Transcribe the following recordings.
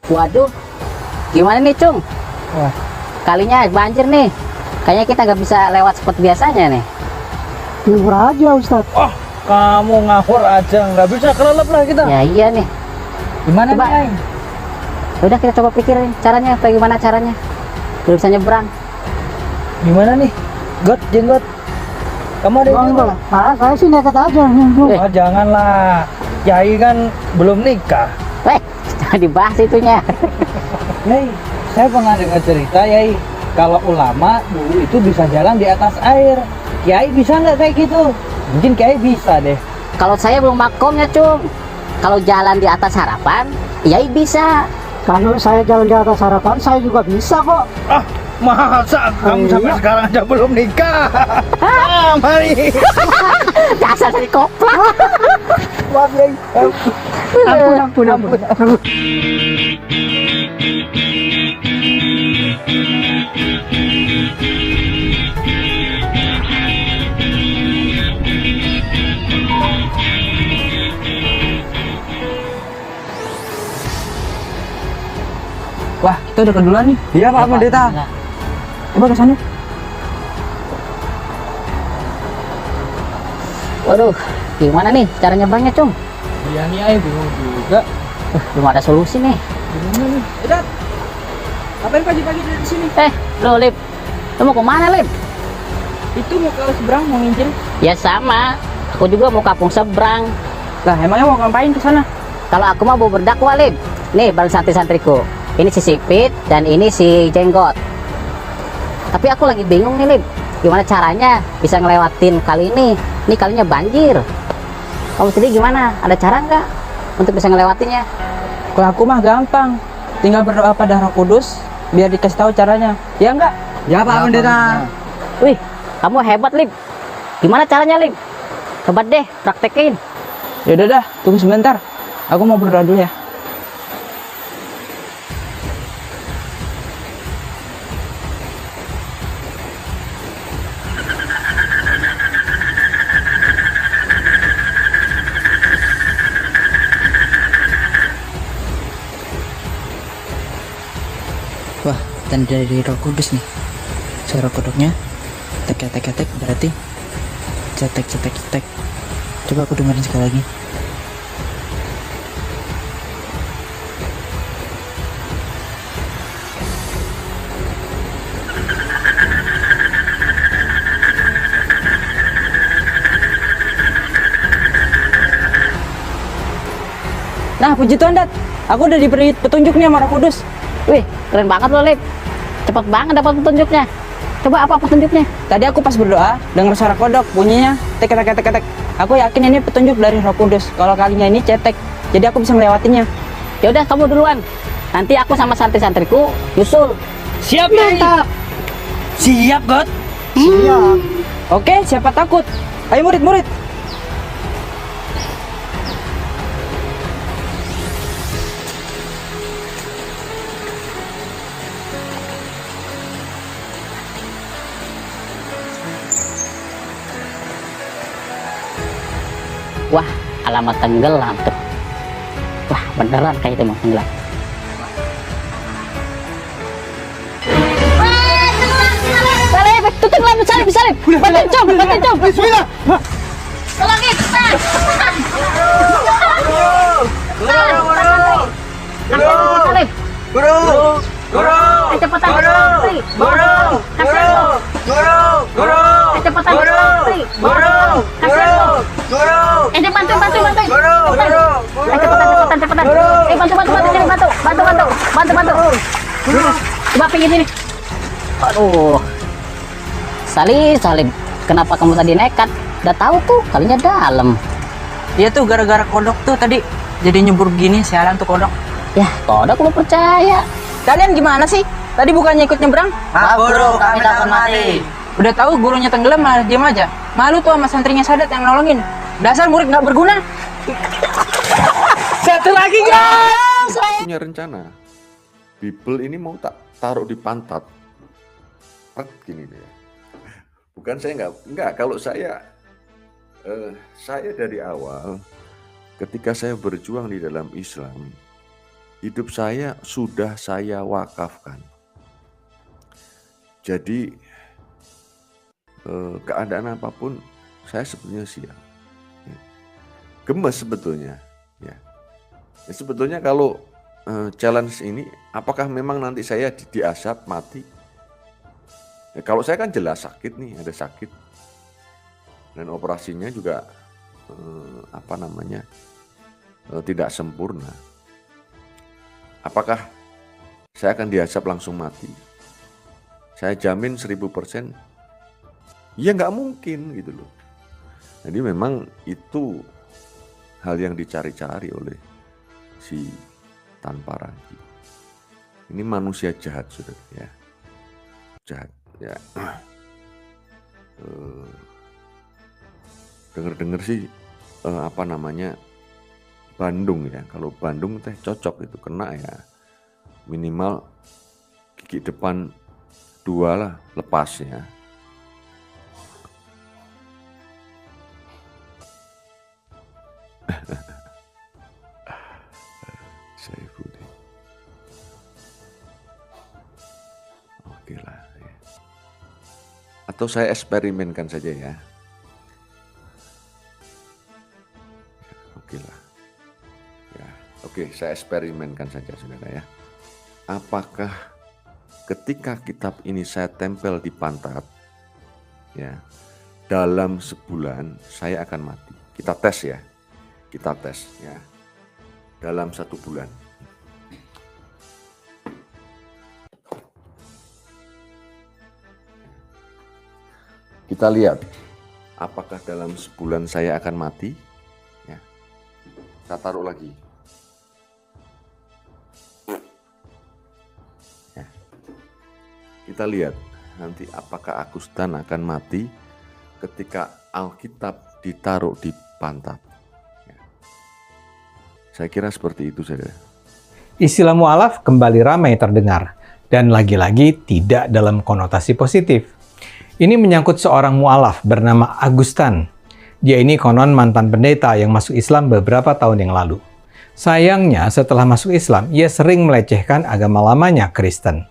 Waduh, gimana nih Cung? Wah, Kalinya banjir nih. Kayaknya kita nggak bisa lewat seperti biasanya nih. Ngawur aja Ustadz. oh, kamu ngawur aja, nggak bisa kelelep lah kita. Ya iya nih. Gimana Coba. nih? Udah kita coba pikirin caranya, bagaimana caranya biar bisa nyebrang. Gimana nih? God, jenggot. Kamu ada ide nggak? Saya sih nekat aja nyemplung. Eh. Oh, janganlah. Yai kan belum nikah. Jangan dibahas itunya. Yai, saya pernah dengar cerita Yai, kalau ulama dulu itu bisa jalan di atas air. Kiai bisa nggak kayak gitu? Mungkin Kiai bisa deh. Kalau saya belum makomnya Cung. Kalau jalan di atas harapan, ya bisa. Kalau saya jalan di atas harapan, saya juga bisa kok. Ah, masa kamu sampai iya. sekarang aja belum nikah? Mari. Dasar dari koplak. Maaf Yai. Ampun. Wah, kita udah keduluan nih. Iya Pak Pendeta. Coba ke sana. Waduh, gimana nih cara nyebrangnya Cung? Iya nih Yai, bingung juga. Belum ada solusi nih. Gimana nih? Udah. Ngapain pagi-pagi di sini? Lo Lip, lo mau kemana Lip? Itu mau ke seberang mau nginjil. Ya sama, aku juga mau kampung seberang. Lah, emangnya mau ngapain ke sana? Kalau aku mau berdakwah Lip. Nih bareng santri-santriku. Ini si Sipit dan ini si Jenggot. Tapi aku lagi bingung nih Lip. Gimana caranya bisa ngelewatin kali ini? Ini kalinya banjir. Kamu sendiri gimana? Ada cara nggak untuk bisa ngelewatinnya? Kalau aku mah gampang. Tinggal berdoa pada Roh Kudus biar dikasih tahu caranya. Ya enggak? Ya Pak Pendeta. Wih, kamu hebat Lip. Gimana caranya Lip? Coba deh praktekin. Ya udah dah, tunggu sebentar. Aku mau berdoa dulu ya. Wah, tanda dari Roh Kudus nih. Suara kodoknya tek berarti cetek. Coba aku dengerin sekali lagi. Nah, puji Tuhan, Dat. Aku udah diberi petunjuk nih sama Roh Kudus. Wih, keren banget lo Lip. Cepet banget dapat petunjuknya. Coba apa petunjuknya? Tadi aku pas berdoa, dengar suara kodok, bunyinya tek. Aku yakin ini petunjuk dari Roh Kudus. Kalau kalinya ini cetek, jadi aku bisa melewatinya. Ya udah kamu duluan. Nanti aku sama santri-santriku nyusul. Siap Yai. Siap God. Iya. Oke, siapa takut? Ayo murid-murid. Wah, alamat tenggelam tuh. Wah, beneran kayak itu mau tenggelam. Salib, itu tenggelam, salib. Bantuin Com. Bismillah. Tolongin. Salib. Guru. Kecepatan Santri. Kecepatan Santri. Bantuin. Cepetan. Bantu. Coba pinggir sini. Aduh. Salib. Kenapa kamu tadi nekat? Udah tahu tuh, kalinya dalam. Iya tuh gara-gara kodok tuh tadi jadi nyebur gini, sialan tuh kodok. Ya, kodok lu percaya. Kalian gimana sih? Tadi bukannya ikut nyebrang? Pak Guru, kami takut mati. Udah tahu gurunya tenggelam malah diam aja. Malu tuh sama santrinya Sadat yang nolongin. Dasar murid nggak berguna. Satu lagi guys. Punya rencana Bible ini mau tak taruh di pantat gini deh. Bukan saya enggak kalau saya dari awal ketika saya berjuang di dalam Islam hidup saya sudah saya wakafkan. Jadi keadaan apapun saya sebetulnya siap. Ya. Gemes sebetulnya. Ya. Ya, sebetulnya kalau challenge ini, apakah memang nanti saya diazab mati? Ya, kalau saya kan jelas sakit nih, ada sakit. Dan operasinya juga tidak sempurna. Apakah saya akan diazab langsung mati? Saya jamin 1000%. Ya nggak mungkin gitu loh. Jadi memang itu hal yang dicari-cari oleh si tanpa ragi. Ini manusia jahat, saudara, ya. Jahat, ya. Dengar-dengar sih Bandung ya. Kalau Bandung teh cocok itu, kena ya. Minimal gigi depan 2 lah lepas ya. Oke lah ya. Atau saya eksperimenkan saja ya. Oke lah. Ya, oke, saya eksperimenkan saja saudara ya. Apakah ketika kitab ini saya tempel di pantat, ya, dalam sebulan saya akan mati. Kita tes ya. Kita tes ya. Dalam 1 bulan. Kita lihat apakah dalam sebulan saya akan mati. Ya. Kita taruh lagi. Ya. Kita lihat nanti apakah Agustan akan mati ketika Alkitab ditaruh di pantat. Ya. Saya kira seperti itu saja. Istilah mu'alaf kembali ramai terdengar, dan lagi-lagi tidak dalam konotasi positif. Ini menyangkut seorang mu'alaf bernama Agustan. Dia ini konon mantan pendeta yang masuk Islam beberapa tahun yang lalu. Sayangnya setelah masuk Islam, ia sering melecehkan agama lamanya, Kristen.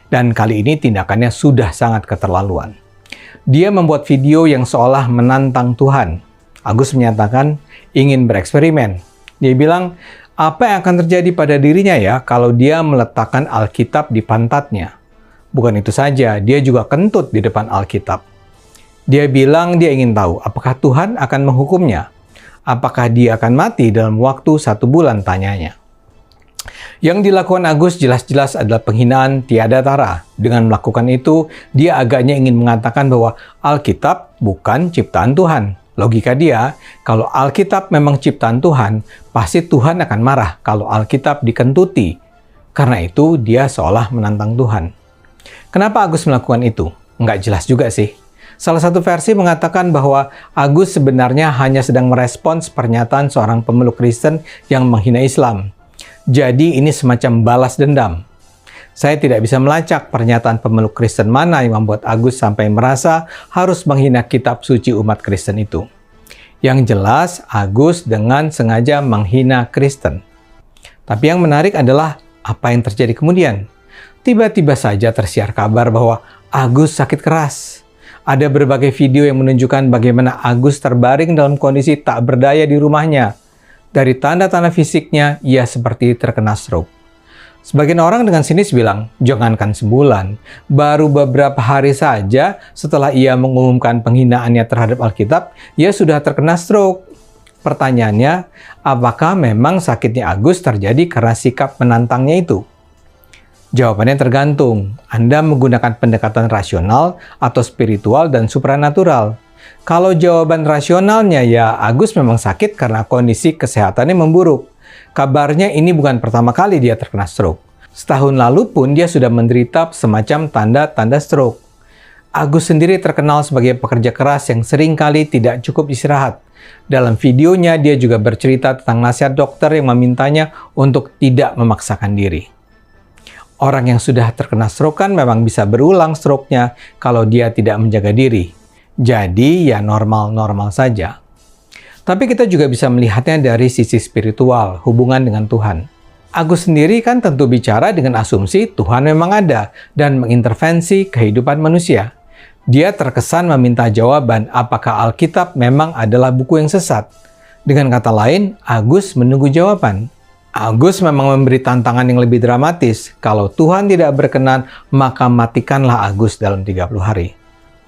Dan kali ini tindakannya sudah sangat keterlaluan. Dia membuat video yang seolah menantang Tuhan. Agus menyatakan ingin bereksperimen. Dia bilang, apa yang akan terjadi pada dirinya ya kalau dia meletakkan Alkitab di pantatnya? Bukan itu saja, dia juga kentut di depan Alkitab. Dia bilang dia ingin tahu apakah Tuhan akan menghukumnya. Apakah dia akan mati dalam waktu 1 bulan, tanyanya. Yang dilakukan Agus jelas-jelas adalah penghinaan tiada tara. Dengan melakukan itu, dia agaknya ingin mengatakan bahwa Alkitab bukan ciptaan Tuhan. Logika dia, kalau Alkitab memang ciptaan Tuhan, pasti Tuhan akan marah kalau Alkitab dikentuti. Karena itu, dia seolah menantang Tuhan. Kenapa Agus melakukan itu? Nggak jelas juga sih. Salah satu versi mengatakan bahwa Agus sebenarnya hanya sedang merespons pernyataan seorang pemeluk Kristen yang menghina Islam. Jadi ini semacam balas dendam. Saya tidak bisa melacak pernyataan pemeluk Kristen mana yang membuat Agus sampai merasa harus menghina kitab suci umat Kristen itu. Yang jelas, Agus dengan sengaja menghina Kristen. Tapi yang menarik adalah apa yang terjadi kemudian. Tiba-tiba saja tersiar kabar bahwa Agus sakit keras. Ada berbagai video yang menunjukkan bagaimana Agus terbaring dalam kondisi tak berdaya di rumahnya. Dari tanda-tanda fisiknya, ia seperti terkena stroke. Sebagian orang dengan sinis bilang, jangankan sebulan, baru beberapa hari saja setelah ia mengumumkan penghinaannya terhadap Alkitab, ia sudah terkena stroke. Pertanyaannya, apakah memang sakitnya Agus terjadi karena sikap menantangnya itu? Jawabannya tergantung. Anda menggunakan pendekatan rasional atau spiritual dan supranatural. Kalau jawaban rasionalnya ya Agus memang sakit karena kondisi kesehatannya memburuk. Kabarnya ini bukan pertama kali dia terkena stroke. Setahun lalu pun dia sudah menderita semacam tanda-tanda stroke. Agus sendiri terkenal sebagai pekerja keras yang seringkali tidak cukup istirahat. Dalam videonya dia juga bercerita tentang nasihat dokter yang memintanya untuk tidak memaksakan diri. Orang yang sudah terkena stroke kan memang bisa berulang stroke-nya kalau dia tidak menjaga diri. Jadi ya normal-normal saja. Tapi kita juga bisa melihatnya dari sisi spiritual, hubungan dengan Tuhan. Agus sendiri kan tentu bicara dengan asumsi Tuhan memang ada dan mengintervensi kehidupan manusia. Dia terkesan meminta jawaban apakah Alkitab memang adalah buku yang sesat. Dengan kata lain, Agus menunggu jawaban. Agus memang memberi tantangan yang lebih dramatis. Kalau Tuhan tidak berkenan, maka matikanlah Agus dalam 30 hari.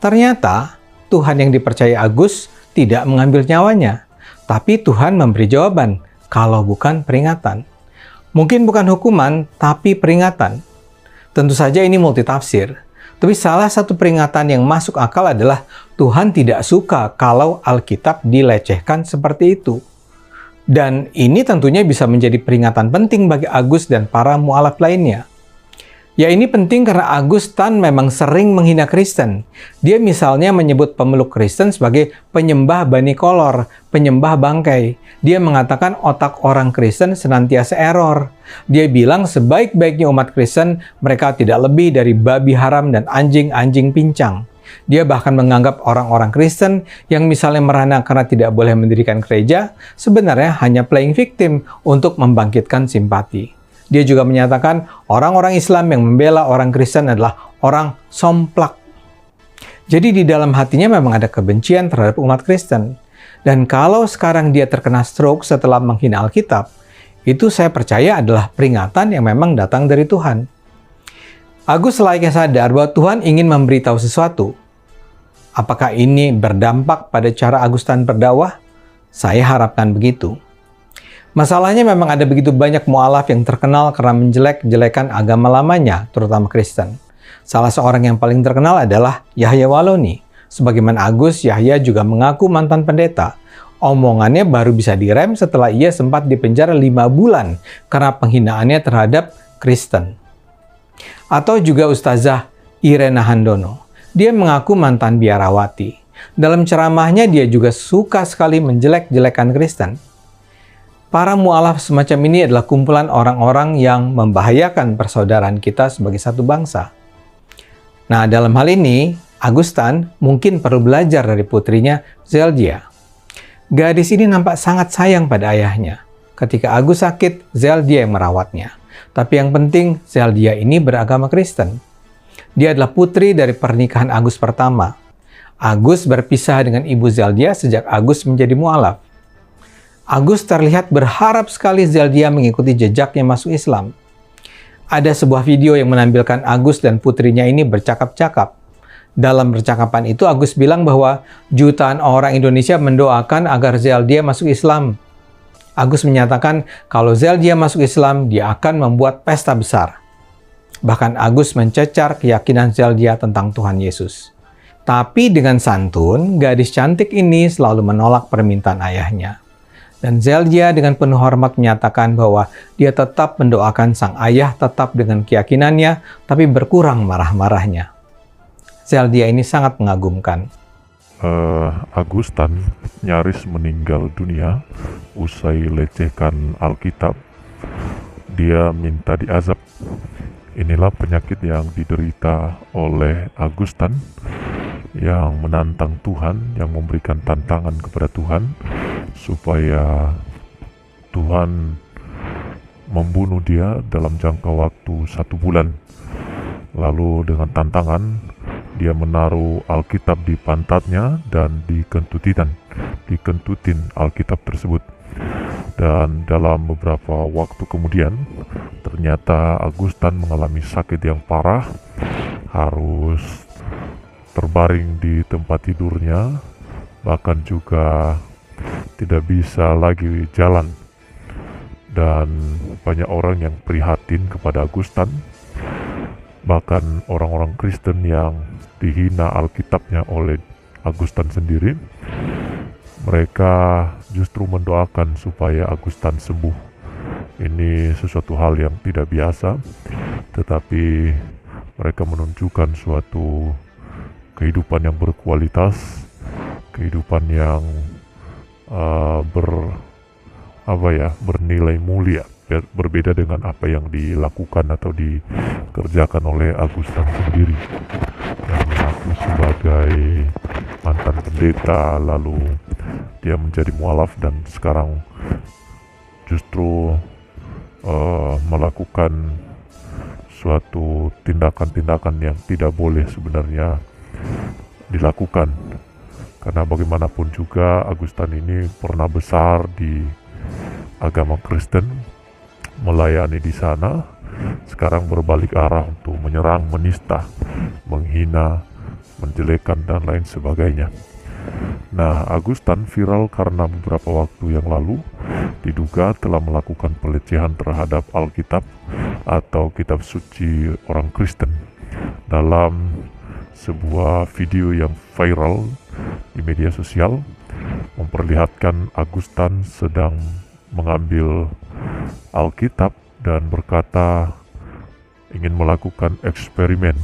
Ternyata, Tuhan yang dipercaya Agus tidak mengambil nyawanya. Tapi Tuhan memberi jawaban, kalau bukan peringatan. Mungkin bukan hukuman, tapi peringatan. Tentu saja ini multitafsir. Tapi salah satu peringatan yang masuk akal adalah Tuhan tidak suka kalau Alkitab dilecehkan seperti itu. Dan ini tentunya bisa menjadi peringatan penting bagi Agus dan para mu'alaf lainnya. Ya ini penting karena Agustan memang sering menghina Kristen. Dia misalnya menyebut pemeluk Kristen sebagai penyembah bani kolor, penyembah bangkai. Dia mengatakan otak orang Kristen senantiasa error. Dia bilang sebaik-baiknya umat Kristen, mereka tidak lebih dari babi haram dan anjing-anjing pincang. Dia bahkan menganggap orang-orang Kristen yang misalnya merana karena tidak boleh mendirikan gereja, sebenarnya hanya playing victim untuk membangkitkan simpati. Dia juga menyatakan orang-orang Islam yang membela orang Kristen adalah orang somplak. Jadi di dalam hatinya memang ada kebencian terhadap umat Kristen. Dan kalau sekarang dia terkena stroke setelah menghina Alkitab, itu saya percaya adalah peringatan yang memang datang dari Tuhan. Agus selayaknya sadar bahwa Tuhan ingin memberitahu sesuatu. Apakah ini berdampak pada cara Agustan berdakwah? Saya harapkan begitu. Masalahnya memang ada begitu banyak mu'alaf yang terkenal karena menjelek-jelekan agama lamanya, terutama Kristen. Salah seorang yang paling terkenal adalah Yahya Waloni. Sebagaimana Agus, Yahya juga mengaku mantan pendeta. Omongannya baru bisa direm setelah ia sempat dipenjara 5 bulan karena penghinaannya terhadap Kristen. Atau juga Ustazah Irena Handono. Dia mengaku mantan biarawati. Dalam ceramahnya dia juga suka sekali menjelek-jelekan Kristen. Para mu'alaf semacam ini adalah kumpulan orang-orang yang membahayakan persaudaraan kita sebagai satu bangsa. Nah, dalam hal ini, Agustan mungkin perlu belajar dari putrinya Zeldia. Gadis ini nampak sangat sayang pada ayahnya. Ketika Agus sakit, Zeldia yang merawatnya. Tapi yang penting, Zeldia ini beragama Kristen. Dia adalah putri dari pernikahan Agus pertama. Agus berpisah dengan ibu Zeldia sejak Agus menjadi mu'alaf. Agus terlihat berharap sekali Zeldia mengikuti jejaknya masuk Islam. Ada sebuah video yang menampilkan Agus dan putrinya ini bercakap-cakap. Dalam percakapan itu Agus bilang bahwa jutaan orang Indonesia mendoakan agar Zeldia masuk Islam. Agus menyatakan kalau Zeldia masuk Islam, dia akan membuat pesta besar. Bahkan Agus mencecar keyakinan Zeldia tentang Tuhan Yesus. Tapi dengan santun, gadis cantik ini selalu menolak permintaan ayahnya. Dan Zeldia dengan penuh hormat menyatakan bahwa dia tetap mendoakan sang ayah tetap dengan keyakinannya, tapi berkurang marah-marahnya. Zeldia ini sangat mengagumkan. Agustan nyaris meninggal dunia usai lecehkan Alkitab. Dia minta diazab. Inilah penyakit yang diderita oleh Agustan, yang menantang Tuhan, yang memberikan tantangan kepada Tuhan supaya Tuhan membunuh dia dalam jangka waktu 1 bulan. Lalu dengan tantangan, dia menaruh Alkitab di pantatnya dan dikentutin Alkitab tersebut. Dan dalam beberapa waktu kemudian, ternyata Agustan mengalami sakit yang parah, harus terbaring di tempat tidurnya, bahkan juga tidak bisa lagi jalan. Dan banyak orang yang prihatin kepada Agustan, bahkan orang-orang Kristen yang dihina Alkitabnya oleh Agustan sendiri, mereka justru mendoakan supaya Agustan sembuh. Ini sesuatu hal yang tidak biasa, tetapi mereka menunjukkan suatu kehidupan yang berkualitas, kehidupan yang bernilai mulia, berbeda dengan apa yang dilakukan atau dikerjakan oleh Agustan sendiri, yang mengaku sebagai mantan pendeta, lalu dia menjadi mu'alaf dan sekarang justru melakukan suatu tindakan-tindakan yang tidak boleh sebenarnya dilakukan. Karena bagaimanapun juga Agustan ini pernah besar di agama Kristen, melayani di sana, sekarang berbalik arah untuk menyerang, menista, menghina, menjelekkan dan lain sebagainya. Nah, Agustan viral karena beberapa waktu yang lalu diduga telah melakukan pelecehan terhadap Alkitab atau kitab suci orang Kristen dalam sebuah video yang viral di media sosial, memperlihatkan Agustan sedang mengambil Alkitab dan berkata ingin melakukan eksperimen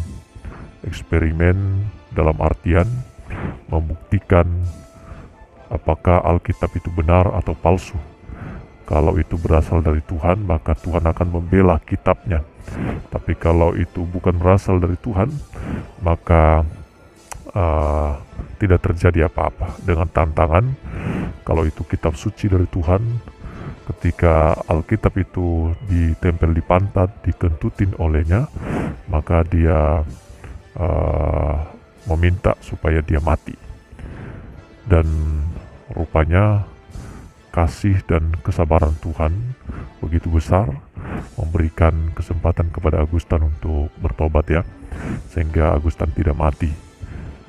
dalam artian membuktikan apakah Alkitab itu benar atau palsu. Kalau itu berasal dari Tuhan, maka Tuhan akan membela kitabnya. Tapi kalau itu bukan berasal dari Tuhan, maka tidak terjadi apa-apa. Dengan tantangan, kalau itu kitab suci dari Tuhan, ketika Alkitab itu ditempel di pantat, dikentutin olehnya, maka dia meminta supaya dia mati. Dan rupanya kasih dan kesabaran Tuhan begitu besar, memberikan kesempatan kepada Agustan untuk bertobat ya, sehingga Agustan tidak mati,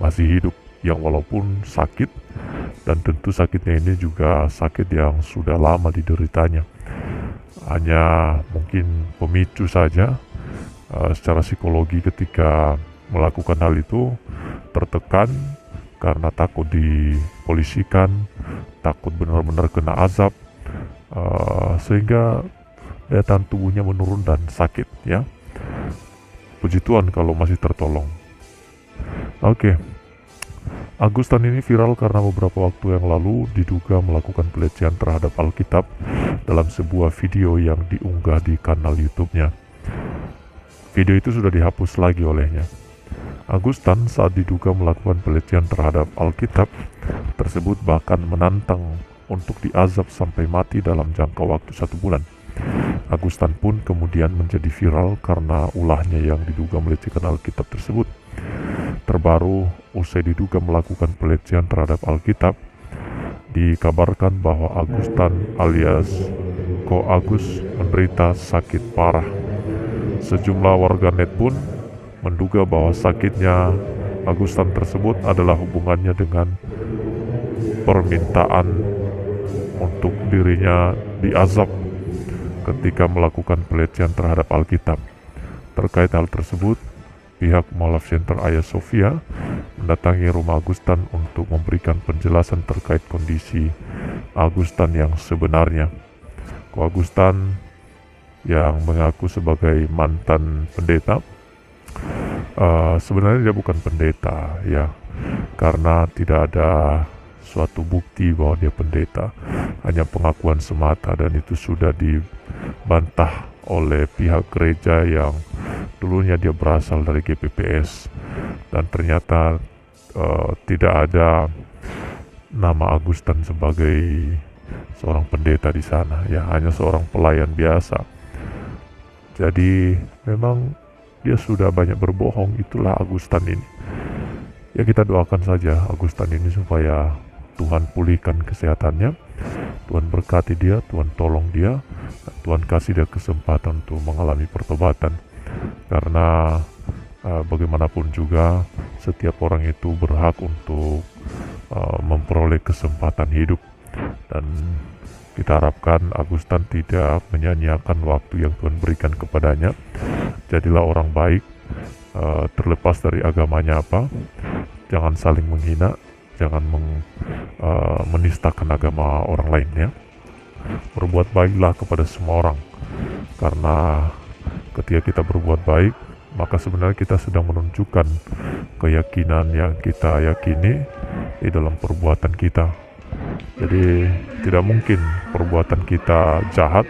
masih hidup, yang walaupun sakit, dan tentu sakitnya ini juga sakit yang sudah lama dideritanya. Hanya mungkin pemicu saja secara psikologi ketika melakukan hal itu, tertekan karena takut dipolisikan, takut benar-benar kena azab, sehingga daya tahan tubuhnya menurun dan sakit ya. Puji Tuhan kalau masih tertolong. Oke. Agustan ini viral karena beberapa waktu yang lalu diduga melakukan pelecehan terhadap Alkitab dalam sebuah video yang diunggah di kanal YouTube-nya. Video itu sudah dihapus lagi olehnya. Agustan saat diduga melakukan pelecehan terhadap Alkitab tersebut bahkan menantang untuk diazab sampai mati dalam jangka waktu 1 bulan. Agustan pun kemudian menjadi viral karena ulahnya yang diduga melecehkan Alkitab tersebut. Terbaru, usai diduga melakukan pelecehan terhadap Alkitab, dikabarkan bahwa Agustan alias Ko Agus menderita sakit parah. Sejumlah warganet pun menduga bahwa sakitnya Agustan tersebut adalah hubungannya dengan permintaan untuk dirinya diazab ketika melakukan pelecehan terhadap Alkitab. Terkait hal tersebut, pihak Molaf Center Hagia Sophia mendatangi rumah Agustan untuk memberikan penjelasan terkait kondisi Agustan yang sebenarnya. Ko Agustan yang mengaku sebagai mantan pendeta, sebenarnya dia bukan pendeta ya, karena tidak ada suatu bukti bahwa dia pendeta, hanya pengakuan semata, dan itu sudah dibantah oleh pihak gereja yang dulunya dia berasal dari GPPS, dan ternyata tidak ada nama Agustan sebagai seorang pendeta di sana ya, hanya seorang pelayan biasa. Jadi memang dia sudah banyak berbohong, itulah Agustan ini. Ya, kita doakan saja Agustan ini supaya Tuhan pulihkan kesehatannya, Tuhan berkati dia, Tuhan tolong dia, dan Tuhan kasih dia kesempatan untuk mengalami pertobatan. Karena bagaimanapun juga setiap orang itu berhak untuk memperoleh kesempatan hidup, dan kita harapkan Agustan tidak menyanyiakan waktu yang Tuhan berikan kepadanya. Jadilah orang baik, terlepas dari agamanya apa, jangan saling menghina, jangan menistakan agama orang lain ya. Berbuat baiklah kepada semua orang, karena ketika kita berbuat baik, maka sebenarnya kita sedang menunjukkan keyakinan yang kita yakini di dalam perbuatan kita. Jadi tidak mungkin perbuatan kita jahat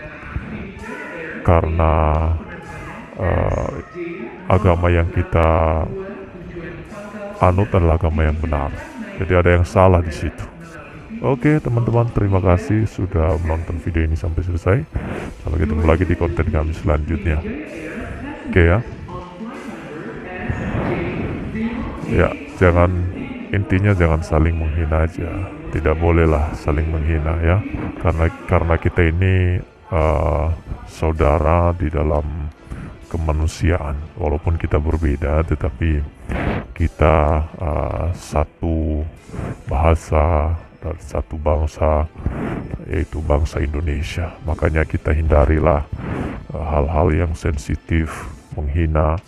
karena agama yang kita anut adalah agama yang benar. Jadi ada yang salah di situ. Oke teman-teman, terima kasih sudah menonton video ini sampai selesai. Sampai ketemu lagi di konten kami selanjutnya. Oke ya. Ya, intinya jangan saling menghina aja. Tidak bolehlah saling menghina ya. Karena kita ini saudara di dalam kemanusiaan. Walaupun kita berbeda, tetapi kita satu bahasa dan satu bangsa, yaitu bangsa Indonesia. Makanya kita hindarilah hal-hal yang sensitif, menghina,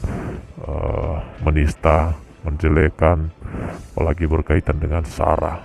menista, menjelekan, apalagi berkaitan dengan SARA.